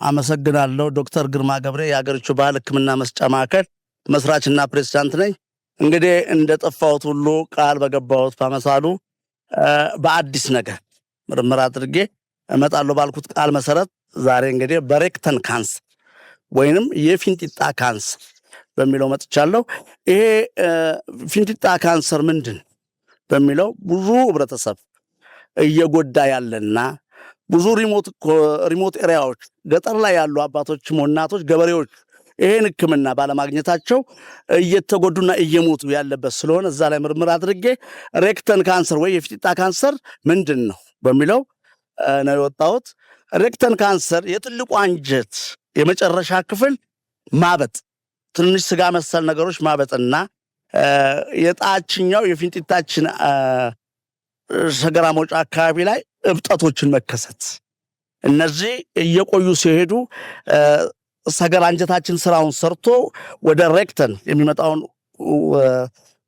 አመሰግናለሁ። ዶክተር ግርማ ገብሬ የአገሪቱ ባህል ሕክምና መስጫ ማዕከል መስራችና ፕሬዝዳንት ነኝ። እንግዲህ እንደጠፋሁት ሁሉ ቃል በገባሁት በመሳሉ በአዲስ ነገር ምርመራ አድርጌ እመጣለሁ ባልኩት ቃል መሰረት ዛሬ እንግዲህ በሬክተን ካንሰር ወይንም የፊንጢጣ ካንሰር በሚለው መጥቻለሁ። ይሄ ፊንጢጣ ካንሰር ምንድን በሚለው ብዙ ህብረተሰብ እየጎዳ ያለና ብዙ ሪሞት ኤሪያዎች ገጠር ላይ ያሉ አባቶችም እናቶች ገበሬዎች ይሄን ህክምና ባለማግኘታቸው እየተጎዱና እየሞቱ ያለበት ስለሆነ እዛ ላይ ምርምር አድርጌ ሬክተን ካንሰር ወይ የፊንጢጣ ካንሰር ምንድን ነው በሚለው ነው የወጣሁት። ሬክተን ካንሰር የትልቁ አንጀት የመጨረሻ ክፍል ማበጥ፣ ትንሽ ስጋ መሰል ነገሮች ማበጥና የጣችኛው የፊንጢጣችን ሰገራ መውጫ አካባቢ ላይ እብጠቶችን መከሰት፣ እነዚህ እየቆዩ ሲሄዱ ሰገራ አንጀታችን ስራውን ሰርቶ ወደ ሬክተን የሚመጣውን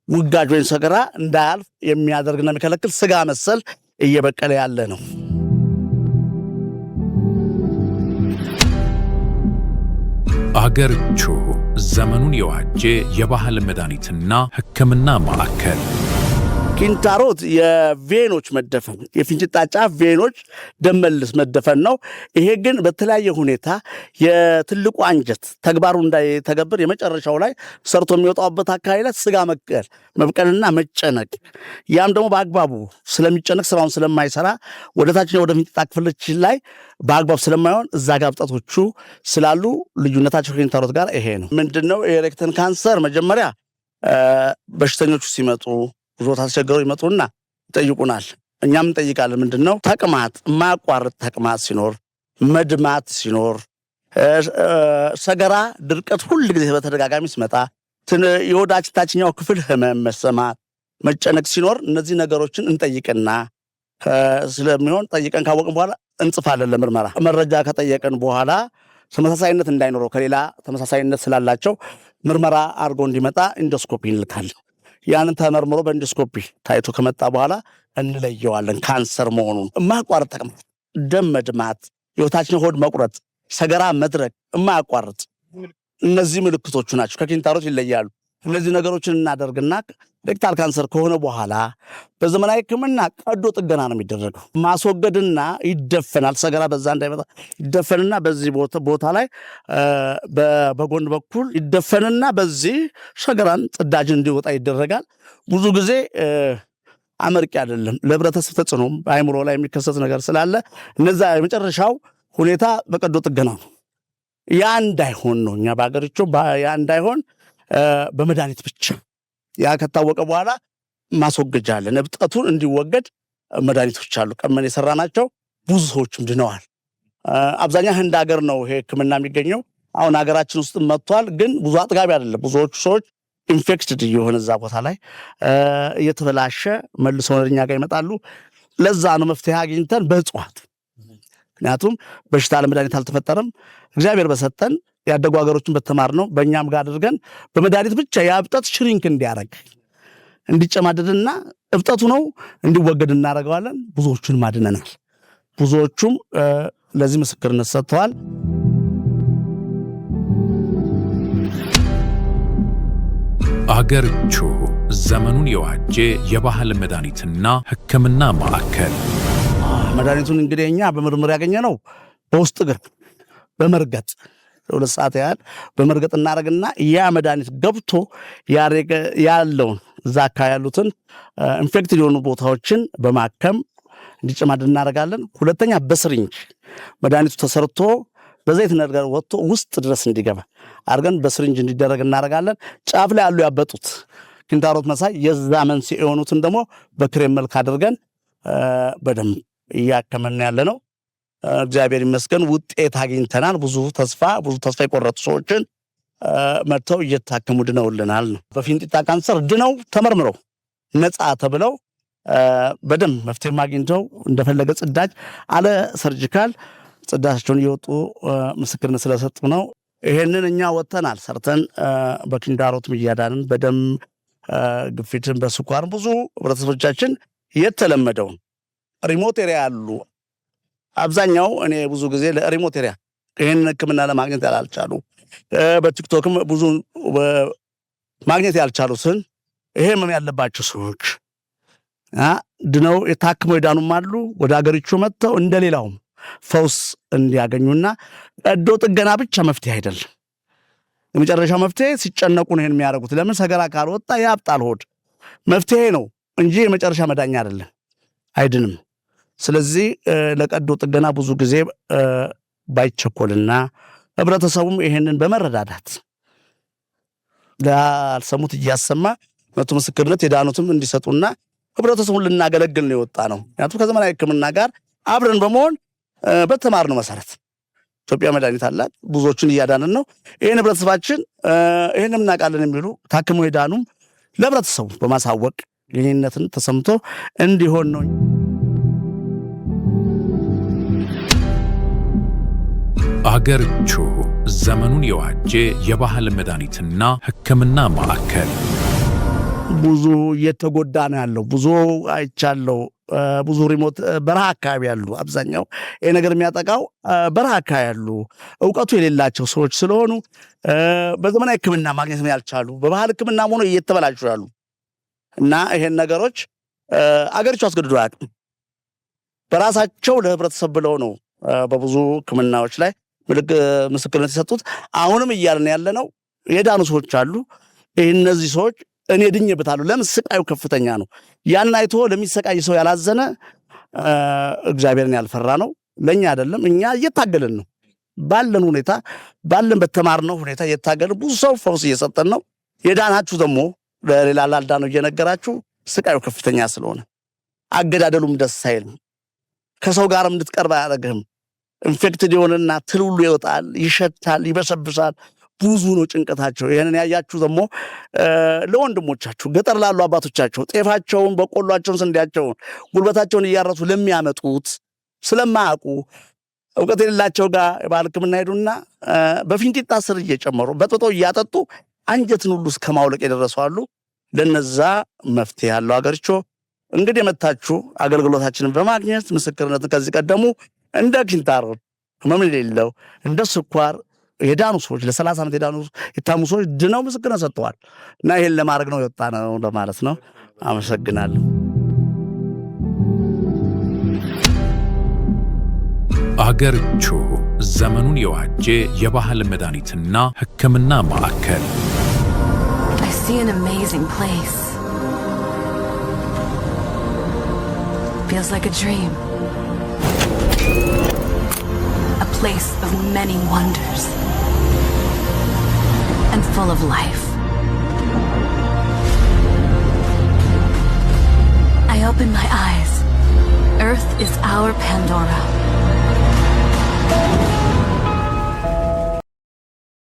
ውጋጅ ወይም ሰገራ እንዳያልፍ የሚያደርግና የሚከለክል ስጋ መሰል እየበቀለ ያለ ነው። አገርቹ ዘመኑን የዋጀ የባህል መድኃኒትና ሕክምና ማዕከል። ኪንታሮት የቬኖች መደፈን፣ የፊንጢጣ ጫፍ ቬኖች ደም መልስ መደፈን ነው። ይሄ ግን በተለያየ ሁኔታ የትልቁ አንጀት ተግባሩ እንዳይተገብር የመጨረሻው ላይ ሰርቶ የሚወጣበት አካባቢ ላይ ስጋ መብቀልና መጨነቅ፣ ያም ደግሞ በአግባቡ ስለሚጨነቅ ስራውን ስለማይሰራ ወደ ታችኛው ወደ ፊንጢጣ ክፍሎች ላይ በአግባብ ስለማይሆን እዛ ጋር እብጠቶቹ ስላሉ ልዩነታቸው ከኪንታሮት ጋር ይሄ ነው። ምንድነው የሬክተን ካንሰር? መጀመሪያ በሽተኞቹ ሲመጡ ብዙ ተቸግረው ይመጡና ይጠይቁናል። እኛም እንጠይቃለን። ምንድነው? ተቅማጥ፣ የማያቋርጥ ተቅማጥ ሲኖር፣ መድማት ሲኖር፣ ሰገራ ድርቀት ሁል ጊዜ በተደጋጋሚ ሲመጣ፣ የሆዳችን ታችኛው ክፍል ህመም መሰማት፣ መጨነቅ ሲኖር እነዚህ ነገሮችን እንጠይቅና ስለሚሆን ጠይቀን ካወቅን በኋላ እንጽፋለን ለምርመራ። መረጃ ከጠየቀን በኋላ ተመሳሳይነት እንዳይኖረው ከሌላ ተመሳሳይነት ስላላቸው ምርመራ አድርጎ እንዲመጣ ኢንዶስኮፒ እንልካለን። ያንን ተመርምሮ በኢንዶስኮፒ ታይቶ ከመጣ በኋላ እንለየዋለን ካንሰር መሆኑን። የማያቋርጥ ተቅማጥ፣ ደም መድማት፣ የሆታችን ሆድ መቁረጥ፣ ሰገራ መድረቅ የማያቋርጥ እነዚህ ምልክቶቹ ናቸው። ከኪንታሮት ይለያሉ። እነዚህ ነገሮችን እናደርግና ሬክታል ካንሰር ከሆነ በኋላ በዘመናዊ ሕክምና ቀዶ ጥገና ነው የሚደረገው። ማስወገድና ይደፈናል። ሰገራ በዛ እንዳይመጣ ይደፈንና በዚህ ቦታ ላይ በጎን በኩል ይደፈንና በዚህ ሰገራን ጽዳጅ እንዲወጣ ይደረጋል። ብዙ ጊዜ አመርቂ አይደለም። ለህብረተሰብ ተጽዕኖም በአይምሮ ላይ የሚከሰት ነገር ስላለ እነዛ የመጨረሻው ሁኔታ በቀዶ ጥገና ነው። ያ እንዳይሆን ነው እኛ በአገሪቱ ያ እንዳይሆን በመድኃኒት ብቻ ያ ከታወቀ በኋላ ማስወገጃ አለ። እብጠቱን እንዲወገድ መድኃኒቶች አሉ። ቀመን የሰራናቸው ብዙ ሰዎችም ድነዋል። አብዛኛው ህንድ ሀገር ነው ይሄ ህክምና የሚገኘው። አሁን ሀገራችን ውስጥ መጥቷል፣ ግን ብዙ አጥጋቢ አይደለም። ብዙዎቹ ሰዎች ኢንፌክትድ እየሆነ እዛ ቦታ ላይ እየተበላሸ መልሶ ወደኛ ጋር ይመጣሉ። ለዛ ነው መፍትሄ አግኝተን በእጽዋት፣ ምክንያቱም በሽታ ለመድኃኒት አልተፈጠረም። እግዚአብሔር በሰጠን ያደጉ ሀገሮችን በተማር ነው በእኛም ጋር አድርገን በመድኃኒት ብቻ የእብጠት ሽሪንክ እንዲያረግ እንዲጨማደድና እብጠቱ ነው እንዲወገድ እናደርገዋለን። ብዙዎቹን ማድነናል። ብዙዎቹም ለዚህ ምስክርነት ሰጥተዋል። አገርቹ ዘመኑን የዋጀ የባህል መድኃኒትና ሕክምና ማዕከል። መድኃኒቱን እንግዲህ እኛ በምርምር ያገኘ ነው በውስጥ እግር በመርገጥ 2 ሰዓት ያህል በመርገጥ እናደርግና ያ መድኃኒት ገብቶ ያለውን እዛ አካባቢ ያሉትን ኢንፌክትድ የሆኑ ቦታዎችን በማከም እንዲጨማደድ እናደርጋለን። ሁለተኛ በስሪንጅ መድኃኒቱ ተሰርቶ በዘይት ነገር ወጥቶ ውስጥ ድረስ እንዲገባ አድርገን በስሪንጅ እንዲደረግ እናደርጋለን። ጫፍ ላይ ያሉ ያበጡት ኪንታሮት መሳይ የዛ መንስኤ የሆኑትን ደግሞ በክሬም መልክ አድርገን በደንብ እያከመን ያለ ነው። እግዚአብሔር ይመስገን ውጤት አግኝተናል። ብዙ ተስፋ የቆረጡ ሰዎችን መጥተው እየታከሙ ድነውልናል ነው። በፊንጢጣ ካንሰር ድነው ተመርምረው ነፃ ተብለው በደንብ መፍትሄ አግኝተው እንደፈለገ ጽዳጅ አለ ሰርጂካል ጽዳቸውን እየወጡ ምስክርነት ስለሰጡ ነው። ይሄንን እኛ ወጥተናል ሰርተን በኪንታሮት እያዳንን በደም ግፊትን በስኳር ብዙ ህብረተሰቦቻችን የተለመደውን ሪሞት ኤሪያ ያሉ አብዛኛው እኔ ብዙ ጊዜ ለሪሞት ኤሪያ ይህን ሕክምና ለማግኘት ያላልቻሉ በቲክቶክም ብዙ ማግኘት ያልቻሉትን ይሄ ህመም ያለባቸው ሰዎች ድነው የታክመው የዳኑም አሉ። ወደ አገሪቱ መጥተው እንደሌላውም ፈውስ እንዲያገኙና ቀዶ ጥገና ብቻ መፍትሄ አይደለም። የመጨረሻው መፍትሄ ሲጨነቁ ነው ይሄን የሚያደርጉት። ለምን ሰገራ ካልወጣ ያብጣል ሆድ። መፍትሄ ነው እንጂ የመጨረሻ መዳኛ አይደለም፣ አይድንም። ስለዚህ ለቀዶ ጥገና ብዙ ጊዜ ባይቸኮልና ህብረተሰቡም ይሄንን በመረዳዳት ላልሰሙት እያሰማ መቶ ምስክርነት የዳኑትም እንዲሰጡና ህብረተሰቡን ልናገለግል ነው የወጣ ነው። ምክንያቱም ከዘመናዊ ሕክምና ጋር አብረን በመሆን በተማርነው መሰረት ኢትዮጵያ መድኃኒት አላት፣ ብዙዎችን እያዳንን ነው። ይህን ህብረተሰባችን ይህን እናውቃለን የሚሉ ታክመው የዳኑም ለህብረተሰቡ በማሳወቅ የኔነትን ተሰምቶ እንዲሆን ነው። አገርቹ ዘመኑን የዋጀ የባህል መድኃኒትና ሕክምና ማዕከል። ብዙ እየተጎዳ ነው ያለው። ብዙ አይቻለው። ብዙ ሪሞት በረሃ አካባቢ ያሉ አብዛኛው ይሄ ነገር የሚያጠቃው በረሃ አካባቢ ያሉ እውቀቱ የሌላቸው ሰዎች ስለሆኑ በዘመናዊ ሕክምና ማግኘት ያልቻሉ በባህል ሕክምና ሆኖ እየተበላሹ ያሉ እና ይሄን ነገሮች አገሪቱ አስገድዶ አያውቅም። በራሳቸው ለህብረተሰብ ብለው ነው በብዙ ሕክምናዎች ላይ ምስክርነት የሰጡት። አሁንም እያልን ያለነው የዳኑ ሰዎች አሉ። እነዚህ ሰዎች እኔ ድኜበታለሁ። ለምን? ስቃዩ ከፍተኛ ነው። ያን አይቶ ለሚሰቃይ ሰው ያላዘነ እግዚአብሔርን ያልፈራ ነው። ለኛ አይደለም። እኛ እየታገልን ነው። ባለን ሁኔታ ባለን በተማርነው ሁኔታ እየታገልን ብዙ ሰው ፈውስ እየሰጠን ነው። የዳናችሁ ደግሞ ለሌላ ላልዳነው እየነገራችሁ ስቃዩ ከፍተኛ ስለሆነ አገዳደሉም ደስ አይልም። ከሰው ጋርም እንድትቀርብ አያደርግህም። ኢንፌክትድ የሆነና ትል ሁሉ ይወጣል፣ ይሸታል፣ ይበሰብሳል። ብዙ ነው ጭንቀታቸው። ይህንን ያያችሁ ደግሞ ለወንድሞቻችሁ ገጠር ላሉ አባቶቻቸው ጤፋቸውን፣ በቆሏቸውን፣ ስንዴያቸውን፣ ጉልበታቸውን እያረሱ ለሚያመጡት ስለማያውቁ እውቀት የሌላቸው ጋር የባህል ሕክምና ሄዱና በፊንጢጣ ስር እየጨመሩ በጥጦ እያጠጡ አንጀትን ሁሉ እስከ ማውለቅ የደረሱ አሉ። ለነዛ መፍትሄ ያለው አገርቾ እንግዲህ የመታችሁ አገልግሎታችንን በማግኘት ምስክርነትን ከዚህ ቀደሙ እንደ ኪንታሮት ህመም የሌለው እንደ ስኳር የዳኑ ሰዎች ለ30 ዓመት የታሙ ሰዎች ድነው ምስክርነት ሰጥተዋል። እና ይሄን ለማድረግ ነው የወጣ ነው ለማለት ነው። አመሰግናለሁ። አገርቹ ዘመኑን የዋጀ የባህል መድኃኒትና ሕክምና ማዕከል። I see an amazing place. Feels like a dream. A place of many wonders. And full of life. I open my eyes. Earth is our Pandora.